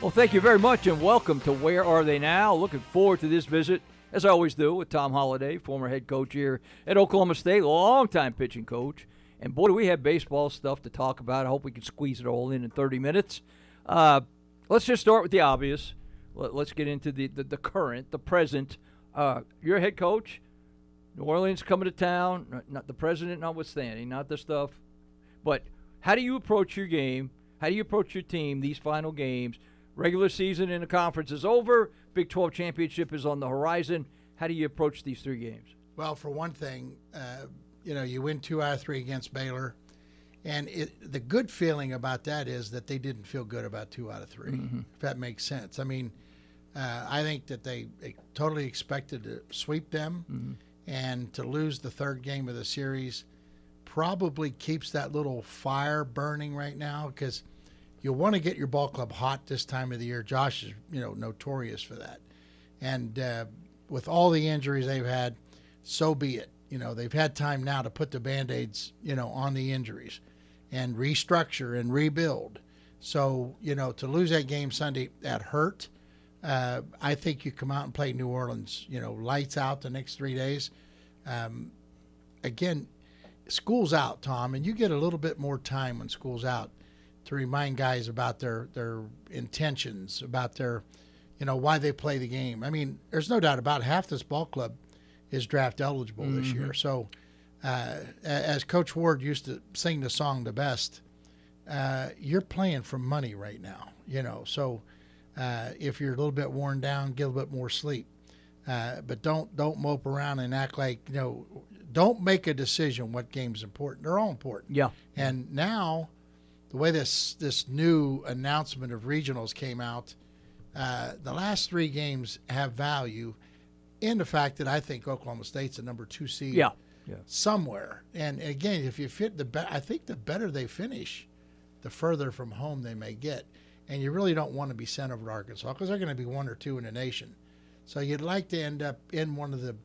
Well, thank you very much, and welcome to Where Are They Now? Looking forward to this visit, as I always do, with Tom Holliday, former head coach here at Oklahoma State, longtime pitching coach. And, boy, do we have baseball stuff to talk about. I hope we can squeeze it all in 30 minutes. Let's just start with the obvious. Let's get into the current, the present. You're a head coach. New Orleans coming to town, not the president notwithstanding, not the stuff. But how do you approach your game? How do you approach your team these final games? Regular season in the conference is over. Big 12 championship is on the horizon. How do you approach these three games? Well, for one thing, you win 2 out of 3 against Baylor. And the good feeling about that is that they didn't feel good about 2 out of 3, if that makes sense. I mean, I think that they totally expected to sweep them, and to lose the third game of the series probably keeps that little fire burning right now, because you'll want to get your ball club hot this time of the year. Josh is, notorious for that. And with all the injuries they've had, so be it. They've had time now to put the Band-Aids, on the injuries and restructure and rebuild. So, to lose that game Sunday, that hurt. I think you come out and play New Orleans, lights out the next 3 days. Again, school's out, Tom, and you get a little bit more time when school's out to remind guys about their intentions, about their, why they play the game. I mean, there's no doubt about half this ball club is draft eligible this year. So as Coach Ward used to sing the song the best, you're playing for money right now, So if you're a little bit worn down, get a little bit more sleep. But don't mope around and act like, don't make a decision what game's important. They're all important. Yeah. And now, the way this new announcement of regionals came out, the last 3 games have value in the fact that I think Oklahoma State's a number 2 seed somewhere. And again, if you fit I think the better they finish, the further from home they may get. And you really don't want to be sent over to Arkansas, because they're going to be 1 or 2 in the nation. So you'd like to end up in one of the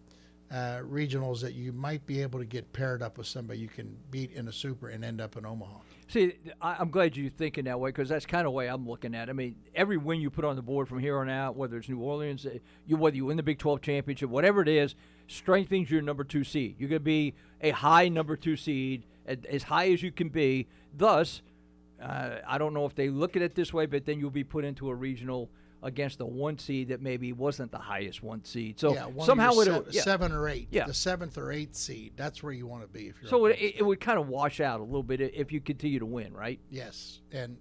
regionals that you might be able to get paired up with somebody you can beat in a super and end up in Omaha. See, I'm glad you're thinking that way, because that's kind of the way I'm looking at it. I mean, every win you put on the board from here on out, whether it's New Orleans, whether you win the Big 12 championship, whatever it is, strengthens your number 2 seed. You're going to be a high number 2 seed, as high as you can be. Thus, I don't know if they look at it this way, but then you'll be put into a regional against a 1 seed that maybe wasn't the highest 1 seed. So somehow it 7 or 8, the 7th or 8th seed. That's where you want to be if you're. So it would kind of wash out a little bit if you continue to win, right? Yes, and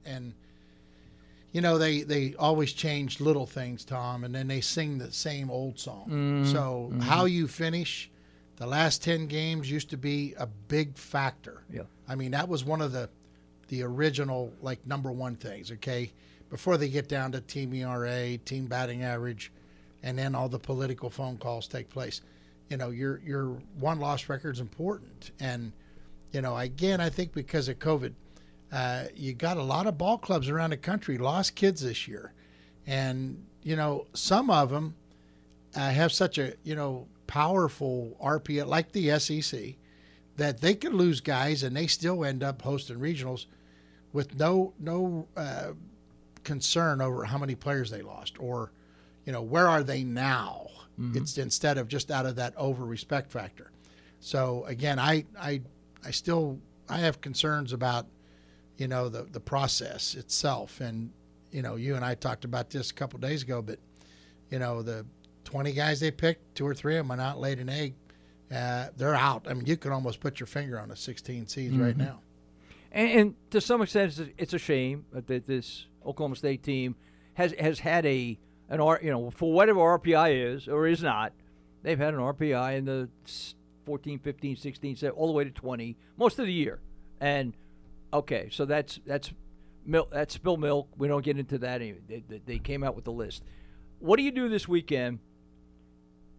they always change little things, Tom, and then they sing the same old song. So how you finish the last 10 games used to be a big factor. Yeah, I mean, that was one of the original number 1 things. Okay. Before they get down to team ERA, team batting average, and then all the political phone calls take place. Your 1-loss record is important. And, again, I think because of COVID, you got a lot of ball clubs around the country lost kids this year. And, some of them have such a, powerful RPA, like the SEC, that they could lose guys and they still end up hosting regionals with no concern over how many players they lost, or where are they now. It's instead of just out of that over respect factor. So again, I have concerns about the process itself. And you and I talked about this a couple of days ago, but the 20 guys they picked, 2 or 3 of them went out and laid an egg. They're out. I mean, you can almost put your finger on the 16 seeds right now. And to some extent, it's a shame that this Oklahoma State team has had for whatever RPI is or is not, they've had an RPI in the 14, 15, 16, all the way to 20 most of the year. And okay, so that's spilled milk. We don't get into that anyway. They came out with the list. What do you do this weekend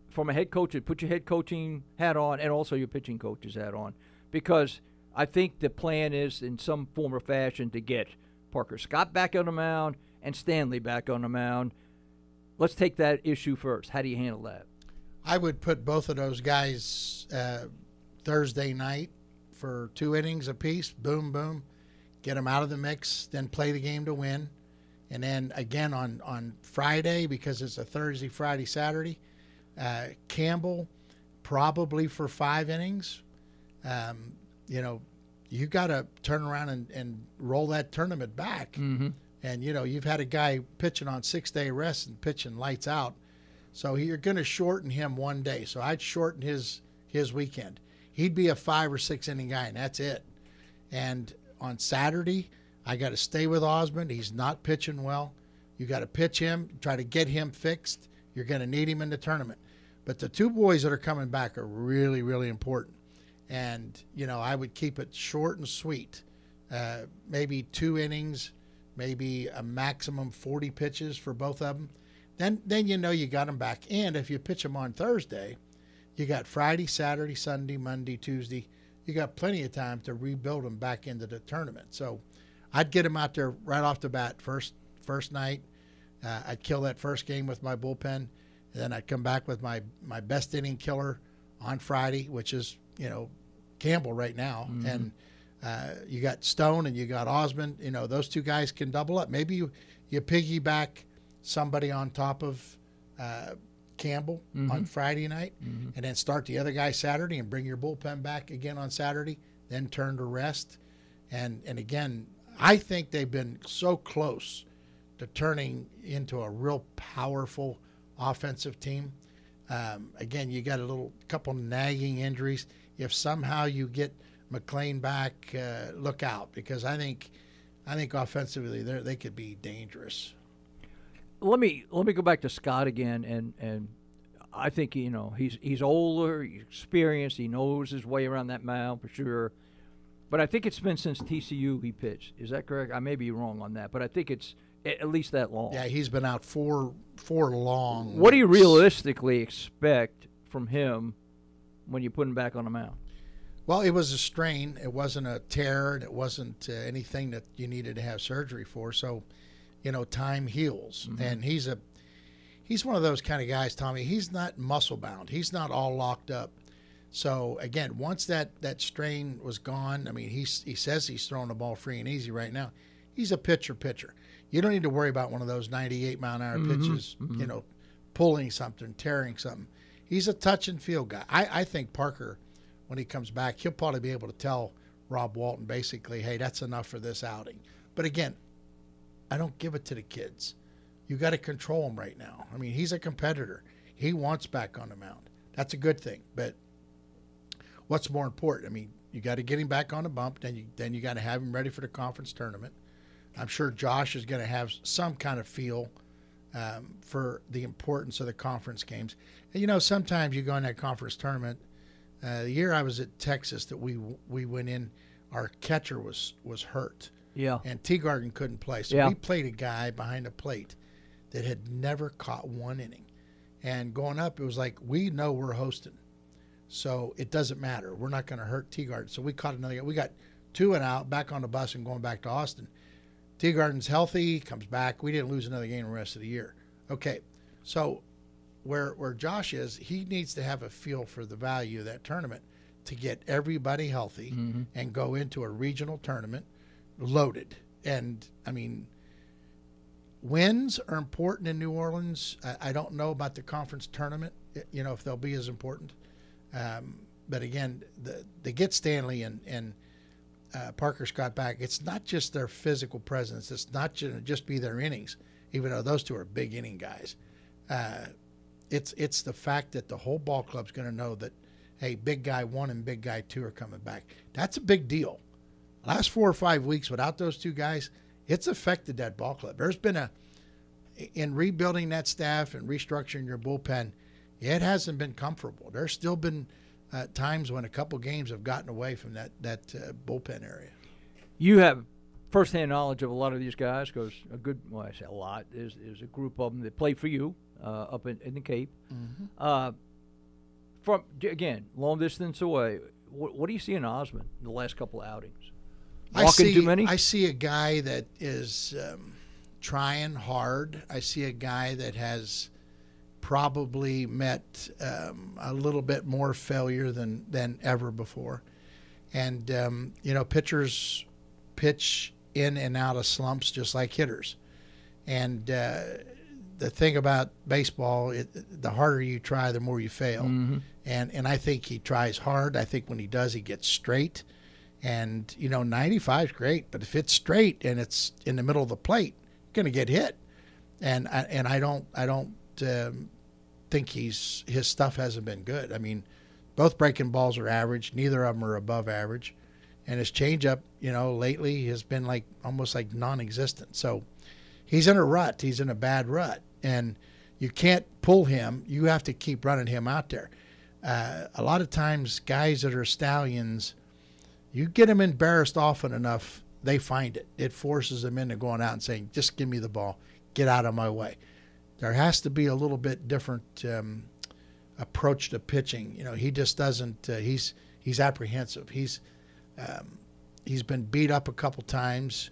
from a head coach? Put your head coaching hat on and also your pitching coach's hat on, because I think the plan is in some form or fashion to get Parker Scott back on the mound and Stanley back on the mound. Let's take that issue first. How do you handle that? I would put both of those guys Thursday night for 2 innings apiece. Boom, boom. Get them out of the mix, then play the game to win. And then again on Friday, because it's a Thursday, Friday, Saturday, Campbell probably for 5 innings. You got to turn around and roll that tournament back. Mm-hmm. And, you've had a guy pitching on 6-day rest and pitching lights out. So you're going to shorten him 1 day. So I'd shorten his weekend. He'd be a 5 or 6 inning guy, and that's it. And on Saturday, I got to stay with Osmond. He's not pitching well. You got to pitch him, try to get him fixed. You're going to need him in the tournament. But the 2 boys that are coming back are really, really important. And, I would keep it short and sweet. Maybe 2 innings, maybe a maximum 40 pitches for both of them. Then you got them back. And if you pitch them on Thursday, you got Friday, Saturday, Sunday, Monday, Tuesday. You got plenty of time to rebuild them back into the tournament. So I'd get them out there right off the bat first night. I'd kill that first game with my bullpen. And then I'd come back with my best inning killer on Friday, which is, Campbell right now. Mm-hmm. And you got Stone and you got Osmond. Those 2 guys can double up. Maybe you piggyback somebody on top of Campbell mm-hmm. on Friday night, mm-hmm. and then start the other guy Saturday and bring your bullpen back again on Saturday, then turn to rest. And again, I think they've been so close to turning into a real powerful offensive team. Again, you got a couple nagging injuries. If somehow you get McLean back, look out, because I think offensively they could be dangerous. Let me go back to Scott again, and I think he's older, he's experienced, he knows his way around that mound for sure. But I think it's been since TCU he pitched. Is that correct? I may be wrong on that, but I think it's at least that long. Yeah, he's been out four long. What do you realistically expect from him when you put him back on the mound? Well, it was a strain. It wasn't a tear. And it wasn't anything that you needed to have surgery for. So, time heals. Mm-hmm. And he's one of those kind of guys, Tommy. He's not muscle bound. He's not all locked up. So, again, once that strain was gone, I mean, he says he's throwing the ball free and easy right now. He's a pitcher. You don't need to worry about one of those 98-mile-an-hour mm-hmm. pitches, mm-hmm. Pulling something, tearing something. He's a touch and feel guy. I think Parker, when he comes back, he'll probably be able to tell Rob Walton basically, hey, that's enough for this outing. But again, I don't give it to the kids. You got to control him right now. I mean, he's a competitor. He wants back on the mound. That's a good thing. But what's more important? I mean, you got to get him back on the bump. Then you got to have him ready for the conference tournament. I'm sure Josh is going to have some kind of feel for the importance of the conference games. And, sometimes you go in that conference tournament. The year I was at Texas that we went in, our catcher was hurt. Yeah. And Teagarden couldn't play. So we played a guy behind the plate that had never caught 1 inning. And going up, it was like, we know we're hosting. So it doesn't matter. We're not going to hurt Teagarden. So we caught another guy. We got 2 and out, back on the bus and going back to Austin. Teagarden's healthy, comes back. We didn't lose another game the rest of the year. Okay, so where Josh is, he needs to have a feel for the value of that tournament to get everybody healthy mm-hmm. and go into a regional tournament loaded. And, I mean, wins are important in New Orleans. I don't know about the conference tournament, if they'll be as important. But, again, they get Stanley and Parker Scott back. It's not just their physical presence. It's not just be their innings, even though those 2 are big inning guys. It's the fact that the whole ball club's going to know that, hey, big guy 1 and big guy 2 are coming back. That's a big deal. Last 4 or 5 weeks without those 2 guys, it's affected that ball club. There's been in rebuilding that staff and restructuring your bullpen, it hasn't been comfortable. There's still been times when a couple games have gotten away from that bullpen area. You have firsthand knowledge of a lot of these guys because I say a lot, there's a group of them that play for you up in the Cape. Mm-hmm. From, again, long distance away, what do you see in Osmond in the last couple of outings? Walking too many? I see a guy that is trying hard. I see a guy that has probably met a little bit more failure than ever before. And, pitchers pitch in and out of slumps just like hitters. And the thing about baseball, the harder you try, the more you fail. Mm-hmm. And I think he tries hard. I think when he does, he gets straight. And, 95 is great, but if it's straight and it's in the middle of the plate, you're going to get hit. And I don't think his stuff hasn't been good. I mean, both breaking balls are average. Neither of them are above average. And his changeup, lately has been almost like non-existent. So he's in a rut. He's in a bad rut. And you can't pull him. You have to keep running him out there. A lot of times, guys that are stallions, you get them embarrassed often enough, they find it. It forces them into going out and saying, just give me the ball. Get out of my way. There has to be a little bit different approach to pitching. He just doesn't. He's apprehensive. He's been beat up a couple times,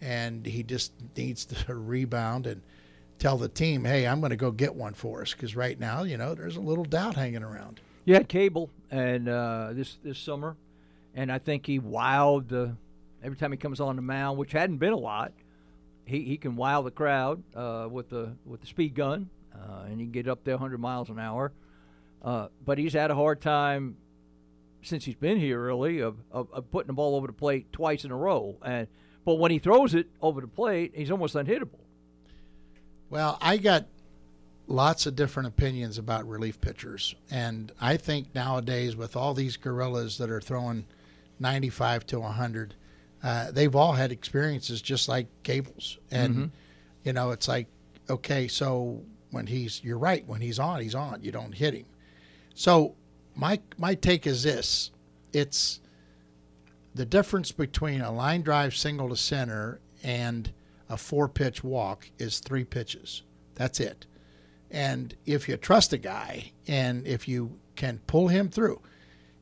and he just needs to rebound and tell the team, hey, I'm going to go get one for us, because right now, there's a little doubt hanging around. You had Cable and this summer, and I think he wowed every time he comes on the mound, which hadn't been a lot. He can wow the crowd with the speed gun, and he can get up there 100 miles an hour. But he's had a hard time since he's been here, really, of putting the ball over the plate twice in a row. But when he throws it over the plate, he's almost unhittable. Well, I got lots of different opinions about relief pitchers, and I think nowadays with all these gorillas that are throwing 95 to 100, they've all had experiences just like Cable's. And, it's like, okay, so you're right, when he's on, you don't hit him. So my take is this. It's the difference between a line drive single to center and a 4-pitch walk is 3 pitches. That's it. And if you trust a guy and if you can pull him through,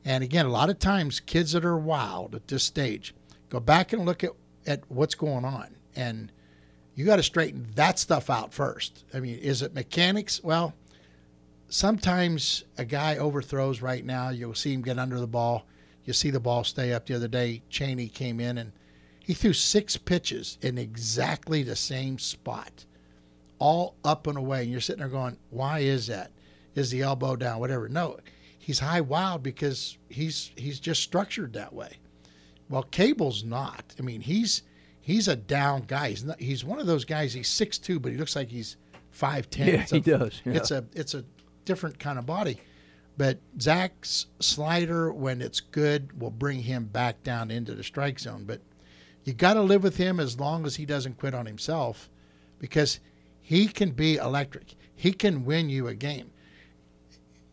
and again, a lot of times kids that are wild at this stage, go back and look at what's going on. And you got to straighten that stuff out first. I mean, is it mechanics? Well, sometimes a guy overthrows right now. You'll see him get under the ball. You see the ball stay up. The other day, Cheney came in and he threw 6 pitches in exactly the same spot, all up and away. And you're sitting there going, why is that? Is the elbow down? Whatever. No, he's high wild because he's just structured that way. Well, Cable's not. I mean, he's a down guy. He's one of those guys. He's 6'2", but he looks like he's 5'10". Yeah, he does. Yeah. It's a different kind of body. But Zach's slider, when it's good, will bring him back down into the strike zone. But you got to live with him as long as he doesn't quit on himself, because he can be electric. He can win you a game.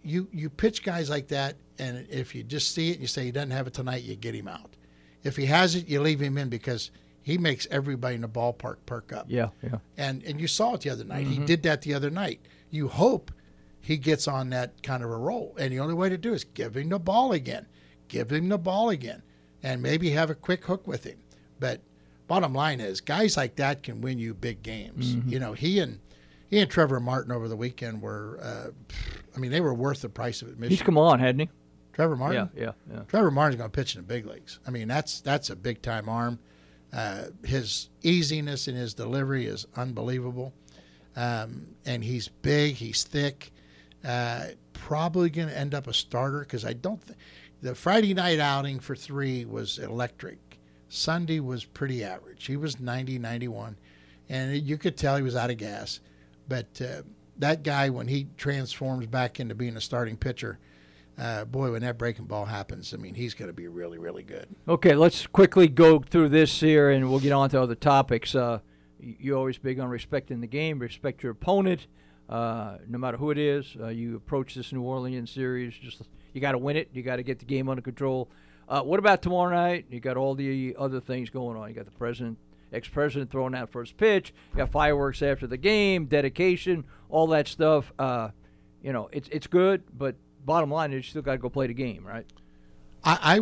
You pitch guys like that, and if you just see it and you say he doesn't have it tonight, you get him out. If he has it, you leave him in, because he makes everybody in the ballpark perk up. Yeah. And you saw it the other night. Mm-hmm. He did that the other night. You hope he gets on that kind of a roll. And the only way to do it is give him the ball again. Give him the ball again. And maybe have a quick hook with him. But bottom line is, guys like that can win you big games. Mm-hmm. He and Trevor Martin over the weekend were, they were worth the price of admission. He's come on, hadn't he? Trevor Martin? Yeah. Trevor Martin's going to pitch in the big leagues. I mean, that's a big-time arm. His easiness in his delivery is unbelievable. And he's big. He's thick. Probably going to end up a starter, because I don't think the Friday night outing for 3 was electric. Sunday was pretty average. He was 90, 91. And you could tell he was out of gas. But that guy, when he transforms back into being a starting pitcher, boy, when that breaking ball happens, I mean, he's going to be really, really good. Okay, let's quickly go through this here, and we'll get on to other topics. You're always big on respecting the game, respect your opponent, no matter who it is. You approach this New Orleans series, you got to win it. You got to get the game under control. What about tomorrow night? You got all the other things going on. You got the ex-president throwing out first pitch. You got fireworks after the game, dedication, all that stuff. It's good, but bottom line is you still got to go play the game, right? I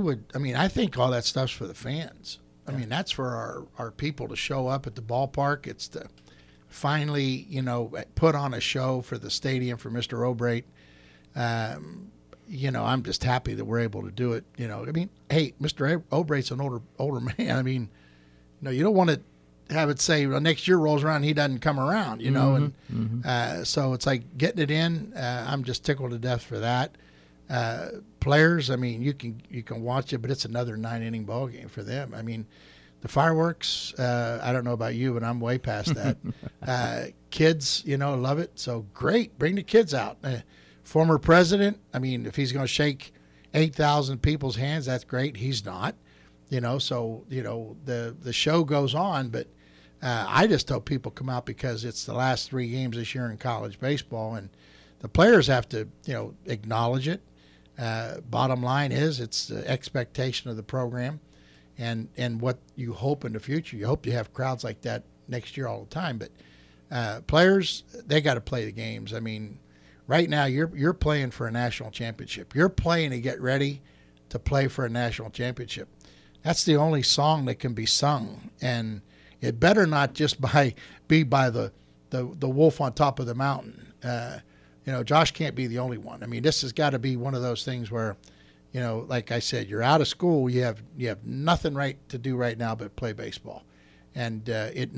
think all that stuff's for the fans. I mean, that's for our people to show up at the ballpark. It's to finally, put on a show for the stadium for Mr. Obrate. I'm just happy that we're able to do it. Hey, Mr. Obrate's an older man. I mean, you don't want to have it say, well, next year rolls around, he doesn't come around, you know, and so it's like getting it in. I'm just tickled to death for that. Players, I mean, you can watch it, but it's another 9-inning ball game for them. I mean, the fireworks, I don't know about you, but I'm way past that. Kids, you know, love it. So great, bring the kids out. Former president, I mean, if he's going to shake 8,000 people's hands, that's great. He's not, you know, so, you know, the show goes on, but I just hope people come out because it's the last 3 games this year in college baseball, and the players have to, you know, acknowledge it. Bottom line is it's the expectation of the program and what you hope in the future. You hope you have crowds like that next year all the time, but players, they got to play the games. I mean, right now you're playing for a national championship. You're playing to get ready to play for a national championship. That's the only song that can be sung, and it better not just be by the wolf on top of the mountain. You know, Josh can't be the only one. I mean, this has got to be one of those things where, you know, like I said, you're out of school. You have nothing right to do right now but play baseball. And it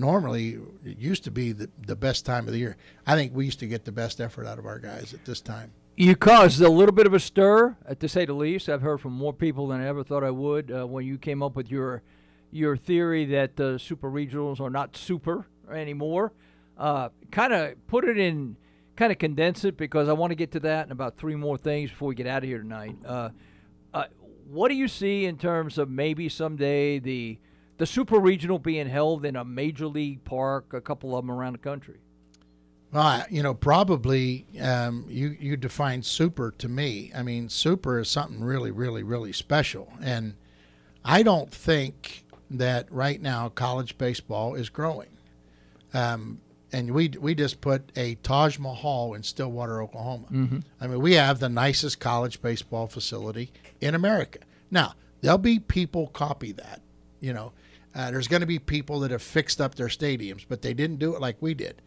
used to be the best time of the year. I think we used to get the best effort out of our guys at this time. You caused a little bit of a stir, to say the least. I've heard from more people than I ever thought I would when you came up with your theory that super regionals are not super anymore. Kind of put it in, kind of condense it, because I want to get to that and about 3 more things before we get out of here tonight. What do you see in terms of maybe someday the super regional being held in a major league park, a couple of them around the country? Well, you know, probably you define super to me. I mean, super is something really, really, really special. And I don't think that right now college baseball is growing. And we just put a Taj Mahal in Stillwater, Oklahoma. Mm-hmm. I mean, we have the nicest college baseball facility in America. Now, there'll be people copy that, you know. There's going to be people that have fixed up their stadiums, but they didn't do it like we did.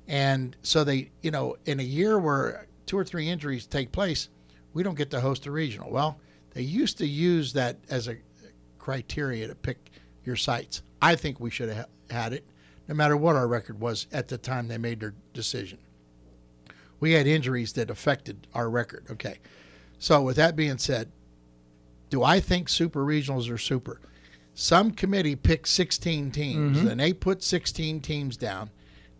And so they, you know, in a year where 2 or 3 injuries take place, we don't get to host a regional. Well, they used to use that as a criteria to pick your sites. I think we should have had it, no matter what our record was at the time they made their decision. We had injuries that affected our record. Okay. So with that being said, do I think super regionals are super? Some committee picked 16 teams, and they put 16 teams down.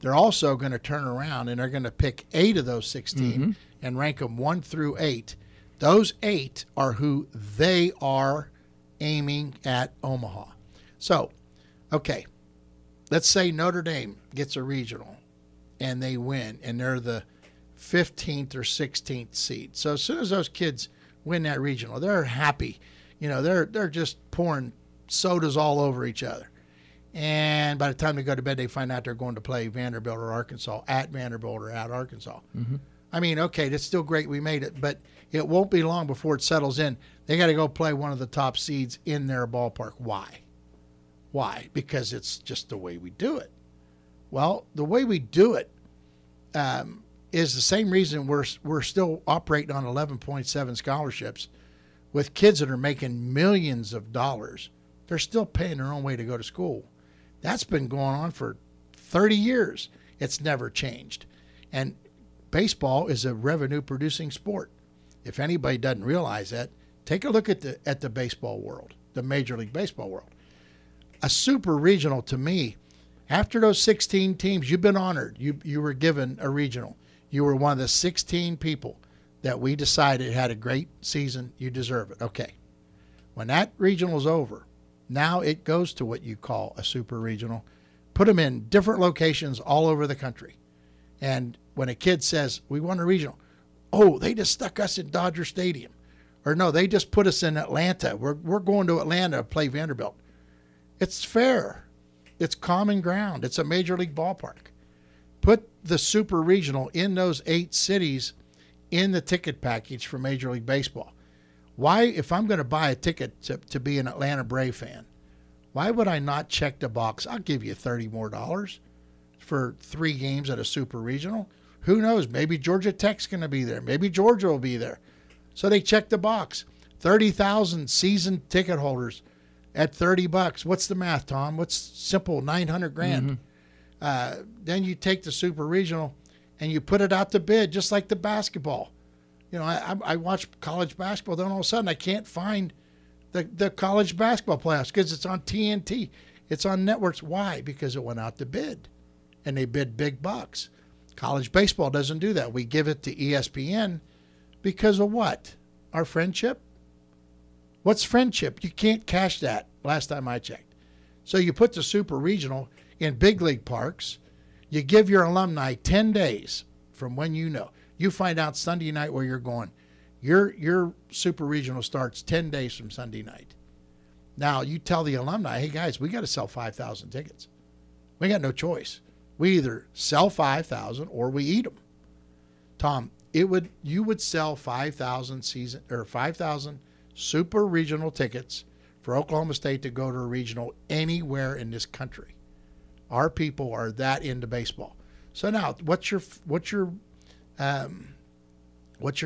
They're also going to turn around and they're going to pick 8 of those 16 and rank them 1 through 8. Those 8 are who they are aiming at Omaha. So, okay, let's say Notre Dame gets a regional and they win, and they're the 15th or 16th seed. So as soon as those kids win that regional, they're happy. You know, they're just pouring sodas all over each other. And by the time they go to bed, they find out they're going to play Vanderbilt or Arkansas, at Vanderbilt or at Arkansas. I mean, okay, that's still great. We made it, but it won't be long before it settles in. They got to go play one of the top seeds in their ballpark. Why? Why? Because it's just the way we do it. Well, the way we do it is the same reason we're still operating on 11.7 scholarships with kids that are making millions of dollars. They're still paying their own way to go to school. That's been going on for 30 years. It's never changed. And baseball is a revenue-producing sport. If anybody doesn't realize that, take a look at the baseball world, the Major League Baseball world. A super regional, to me, after those 16 teams, you've been honored. You were given a regional. You were one of the 16 people that we decided had a great season. You deserve it. Okay. When that regional is over, now it goes to what you call a super regional. Put them in different locations all over the country. And when a kid says, we won a regional, oh, they just stuck us in Dodger Stadium. Or no, they just put us in Atlanta. We're going to Atlanta to play Vanderbilt. It's fair. It's common ground. It's a major league ballpark. Put the super regional in those 8 cities in the ticket package for Major League Baseball. Why, if I'm going to buy a ticket to be an Atlanta Brave fan, why would I not check the box? I'll give you $30 more for 3 games at a super regional. Who knows? Maybe Georgia Tech's going to be there. Maybe Georgia will be there. So they check the box. 30,000 season ticket holders at $30. What's the math, Tom? What's simple? 900 grand. Then you take the super regional and you put it out to bid, just like the basketball. You know, I watch college basketball. Then all of a sudden I can't find the college basketball playoffs because it's on TNT. It's on networks. Why? Because it went out to bid, and they bid big bucks. College baseball doesn't do that. We give it to ESPN because of what? Our friendship? What's friendship? You can't cash that, last time I checked. So you put the super regional in big league parks. You give your alumni 10 days from when you know. You find out Sunday night where you're going. Your super regional starts 10 days from Sunday night. Now, you tell the alumni, hey, guys, we got to sell 5,000 tickets. We got no choice. We either sell 5,000 or we eat them. Tom, you would sell 5,000 super regional tickets for Oklahoma State to go to a regional anywhere in this country. Our people are that into baseball. So now, what's your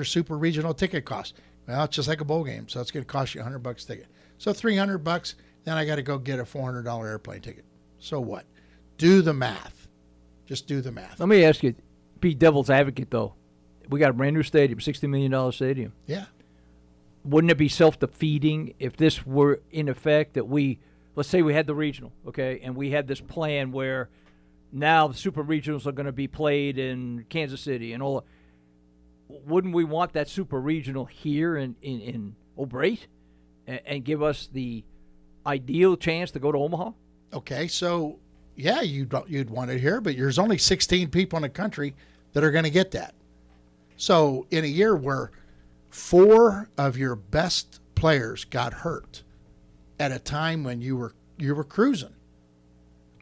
super regional ticket cost? Well, it's just like a bowl game, so it's going to cost you $100 a ticket. So $300, then I got to go get a $400 airplane ticket. So what? Do the math. Just do the math. Let me ask you, be devil's advocate though. We got a brand new stadium, $60 million stadium. Yeah. Wouldn't it be self-defeating if this were in effect that let's say we had the regional, okay, and we had this plan where now the super regionals are going to be played in Kansas City and all. Wouldn't we want that super regional here in O'Brate and give us the ideal chance to go to Omaha? Okay, so yeah, you'd want it here, but there's only 16 people in the country that are going to get that. So in a year where 4 of your best players got hurt at a time when you were cruising,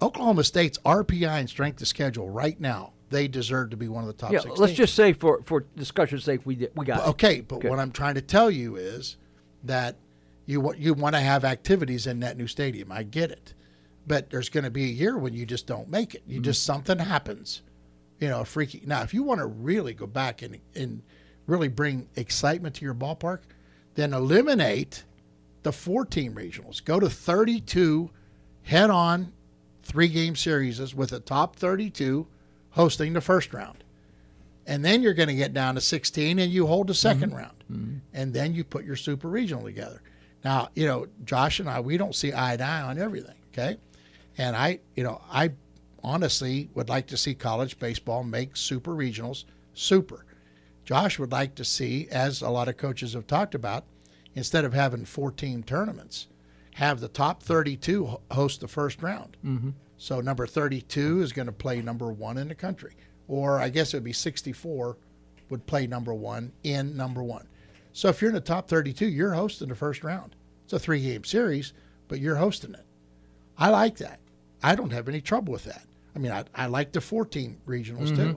Oklahoma State's RPI and strength of schedule right now, they deserve to be one of the top 16. Let's just say for discussion's sake, we got it. Okay, but what I'm trying to tell you is that you want to have activities in that new stadium. I get it. But there's going to be a year when you just don't make it. You just, something happens. You know, freaky. Now, if you want to really go back and really bring excitement to your ballpark, then eliminate the 4-team regionals. Go to 32 head-on 3-game series with the top 32 hosting the first round. And then you're going to get down to 16 and you hold the second round. And then you put your super regional together. Now, you know, Josh and I, we don't see eye to eye on everything, okay? And I honestly would like to see college baseball make super regionals super. Josh would like to see, as a lot of coaches have talked about, instead of having 4-team tournaments, have the top 32 host the first round. So number 32 is going to play number 1 in the country. Or I guess it would be 64 would play number 1 in number 1. So if you're in the top 32, you're hosting the first round. It's a 3-game series, but you're hosting it. I like that. I don't have any trouble with that. I mean, I like the 4-team regionals too.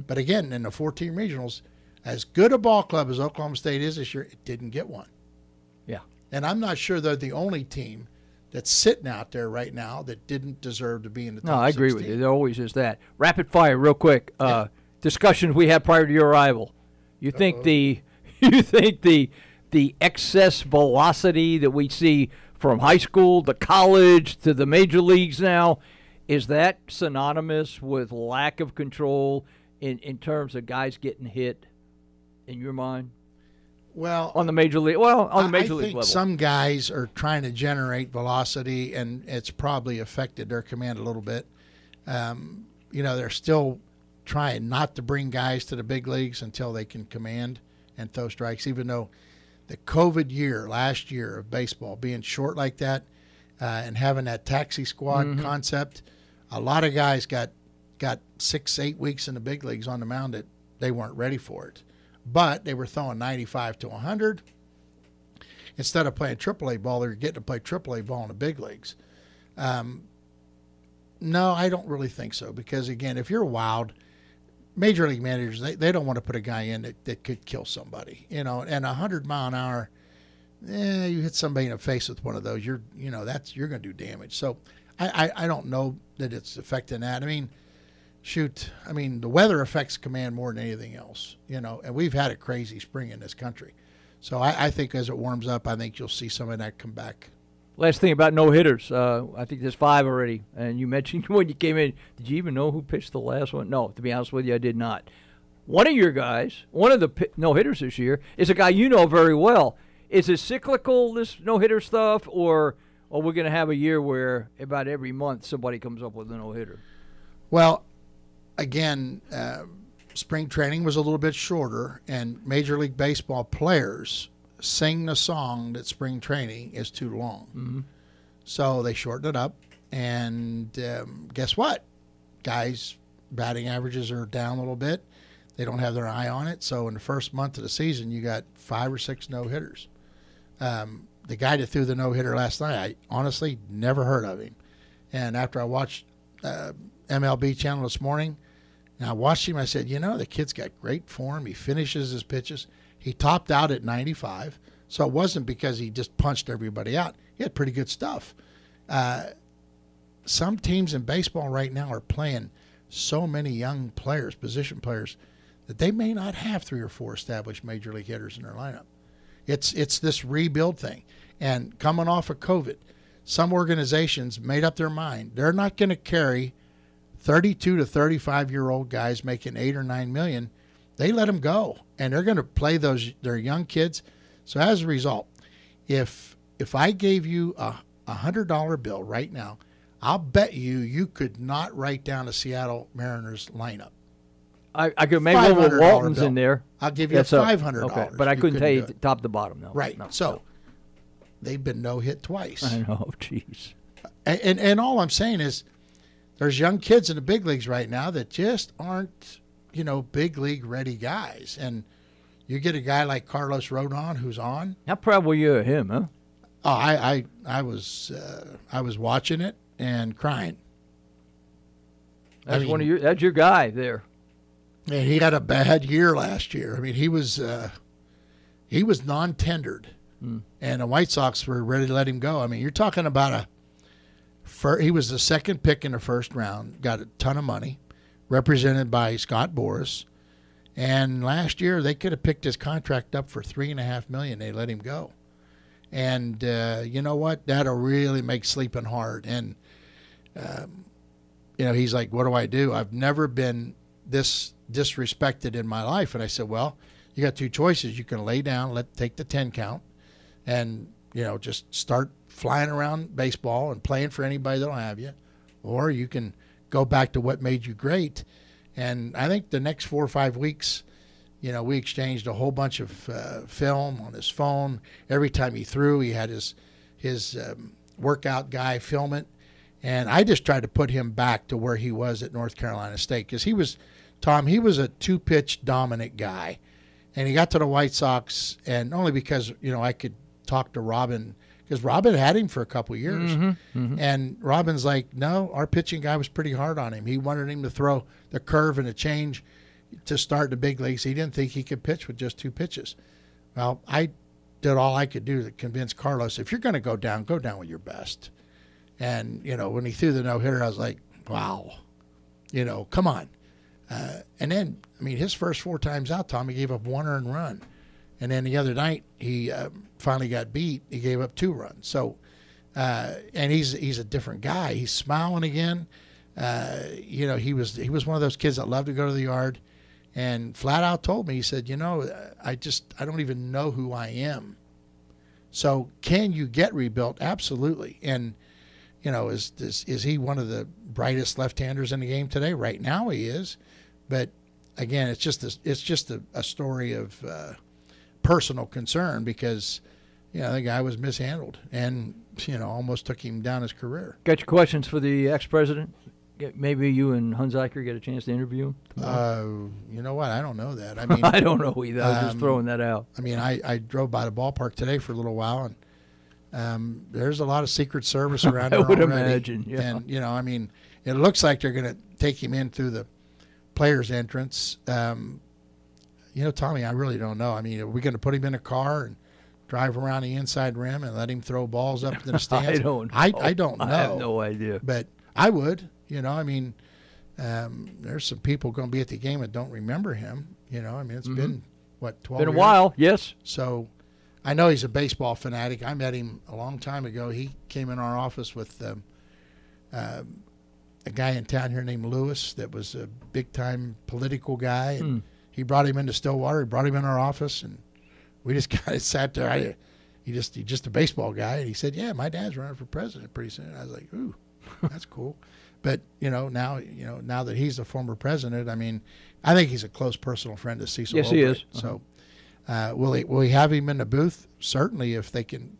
But again, in the 4-team regionals, as good a ball club as Oklahoma State is this year, it didn't get one. Yeah. And I'm not sure they're the only team that's sitting out there right now that didn't deserve to be in the top 16. No, I agree with you. There always is that. Rapid fire, real quick. Discussions we had prior to your arrival. You think the excess velocity that we see from high school to college to the major leagues now, is that synonymous with lack of control in terms of guys getting hit in your mind? Well, on the major league, on the major league level, level, some guys are trying to generate velocity, and it's probably affected their command a little bit. They're still trying not to bring guys to the big leagues until they can command and throw strikes. Even though the COVID year, last year of baseball, being short like that, and having that taxi squad concept, a lot of guys got 6-8 weeks in the big leagues on the mound that they weren't ready for it. But they were throwing 95 to 100. Instead of playing AAA ball, they were getting to play AAA ball in the big leagues. No, I don't really think so. Because, again, if you're wild, major league managers, they don't want to put a guy in that could kill somebody. And 100 mile an hour, you hit somebody in the face with one of those, you're going to do damage. So I don't know that it's affecting that. I mean, the weather affects command more than anything else, and we've had a crazy spring in this country. So I think as it warms up, I think you'll see some of that come back. Last thing about no hitters. I think there's 5 already. And you mentioned when you came in, did you even know who pitched the last one? No, to be honest with you, I did not. One of your guys, one of the no hitters this year, is a guy you know very well. Is it cyclical, this no hitter stuff, or we're going to have a year where about every month somebody comes up with a no hitter? Well, again, spring training was a little bit shorter, and Major League Baseball players sing the song that spring training is too long. Mm-hmm. So they shortened it up, and guess what? Guys' batting averages are down a little bit. They don't have their eye on it. So in the first month of the season, you got 5 or 6 no-hitters. The guy that threw the no-hitter last night, I honestly never heard of him. And after I watched MLB channel this morning, and I watched him, I said, the kid's got great form. He finishes his pitches. He topped out at 95. So it wasn't because he just punched everybody out. He had pretty good stuff. Some teams in baseball right now are playing so many young players, position players, that they may not have 3 or 4 established major league hitters in their lineup. It's this rebuild thing. And coming off of COVID, some organizations made up their mind. They're not going to carry 32 to 35-year-old guys making $8 or $9 million. They let them go, and they're going to play their young kids. So as a result, if I gave you a $100 bill right now, I'll bet you could not write down a Seattle Mariners lineup. I could make one with Walton's in there. I'll give you $500. Okay, but I couldn't tell you top to bottom. No. Right. No, so no. They've been no-hit twice. I know. Jeez. And all I'm saying is there's young kids in the big leagues right now that just aren't, big league ready guys. And you get a guy like Carlos Rodon who's on. How proud were you of him, huh? Oh, I was watching it and crying. That's that's your guy there. And he had a bad year last year. I mean, he was non-tendered, and the White Sox were ready to let him go. I mean, you're talking about he was the second pick in the first round, got a ton of money, represented by Scott Boras, and last year they could have picked his contract up for $3.5 million. They let him go, and you know what? That'll really make sleeping hard. And he's like, "What do I do? I've never been this disrespected in my life." And I said, well, you got 2 choices. You can lay down, take the 10 count, and just start flying around baseball and playing for anybody that'll have you, or you can go back to what made you great. And I think the next 4 or 5 weeks, we exchanged a whole bunch of film on his phone. Every time he threw, he had his workout guy film it, and I just tried to put him back to where he was at North Carolina State, because he was a 2-pitch dominant guy. And he got to the White Sox, and only because, I could talk to Robin, because Robin had him for a couple of years. Mm-hmm, mm-hmm. And Robin's like, no, our pitching guy was pretty hard on him. He wanted him to throw the curve and a change to start the big leagues. He didn't think he could pitch with just 2 pitches. Well, I did all I could do to convince Carlos, if you're going to go down with your best. And, when he threw the no-hitter, I was like, wow, come on. And then, his first 4 times out, Tommy gave up 1 earned run. And then the other night, he finally got beat. He gave up 2 runs. So, and he's a different guy. He's smiling again. He was one of those kids that loved to go to the yard, and flat out told me, he said, I don't even know who I am. So can you get rebuilt? Absolutely. And, is he one of the brightest left-handers in the game today? Right now he is. But again, it's just a story of personal concern, because the guy was mishandled and almost took him down his career. Got your questions for the ex-president? Maybe you and Hunziker get a chance to interview him tomorrow? You know what? I don't know that. I don't know either. I was just throwing that out. I drove by the ballpark today for a little while, and there's a lot of Secret Service around there I would already. imagine, yeah. And, it looks like they're going to take him in through the player's entrance. Tommy, I really don't know. Are we going to put him in a car and drive around the inside rim and let him throw balls up to the stands? I don't know. I don't know. I have no idea. But I would. There's some people going to be at the game that don't remember him. It's been, 12 Been a years? while, yes. So I know he's a baseball fanatic. I met him a long time ago. He came in our office with a guy in town here named Lewis that was a big-time political guy. And he brought him into Stillwater. He brought him in our office, and we just kind of sat there. He's just a baseball guy. And he said, yeah, my dad's running for president pretty soon. I was like, ooh, that's cool. But, now that he's the former president, I mean, I think he's a close personal friend of Cecil. Yes, he is. So will he have him in the booth? Certainly, if they can,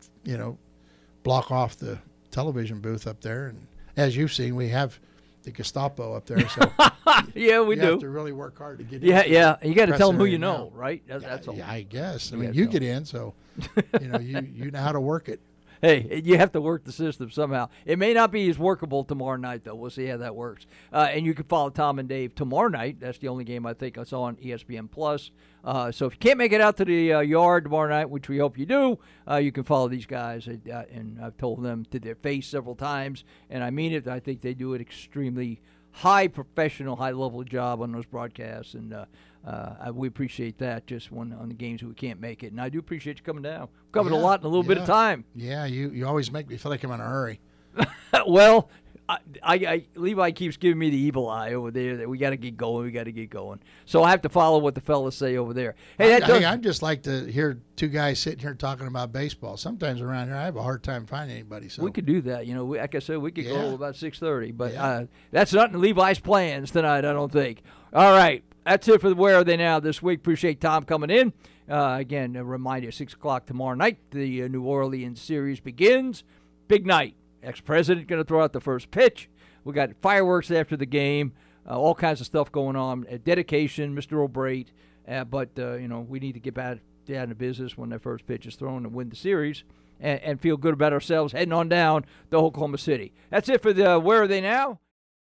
block off the television booth up there. And as you've seen, we have the Gestapo up there. So yeah, we do. You have to really work hard to get in. Yeah. You got to tell them who you know, right? That's all. Yeah, I guess. I mean, you get in, so you know how to work it. Hey, you have to work the system somehow. It may not be as workable tomorrow night, though. We'll see how that works. And you can follow Tom and Dave tomorrow night. That's the only game I think I saw on ESPN+. So if you can't make it out to the yard tomorrow night, which we hope you do, you can follow these guys. And I've told them to their face several times, and I mean it. I think they do an extremely high professional, high-level job on those broadcasts, and we appreciate that just on the games we can't make it. And I do appreciate you coming down. We've covered a lot in a little bit of time. Yeah, you always make me feel like I'm in a hurry. Well, Levi keeps giving me the evil eye over there that we got to get going. So I have to follow what the fellas say over there. Hey, I'd just like to hear two guys sitting here talking about baseball. Sometimes around here I have a hard time finding anybody. So we could do that. Like I said, we could go about 6:30. But that's not in Levi's plans tonight, I don't think. All right. That's it for the Where Are They Now this week. Appreciate Tom coming in. Again, a reminder, 6 o'clock tomorrow night, the New Orleans series begins. Big night. Ex-president going to throw out the first pitch. We got fireworks after the game. All kinds of stuff going on. Dedication, Mr. O'Brate. But we need to get back down to business when that first pitch is thrown and win the series and feel good about ourselves heading on down to Oklahoma City. That's it for the Where Are They Now?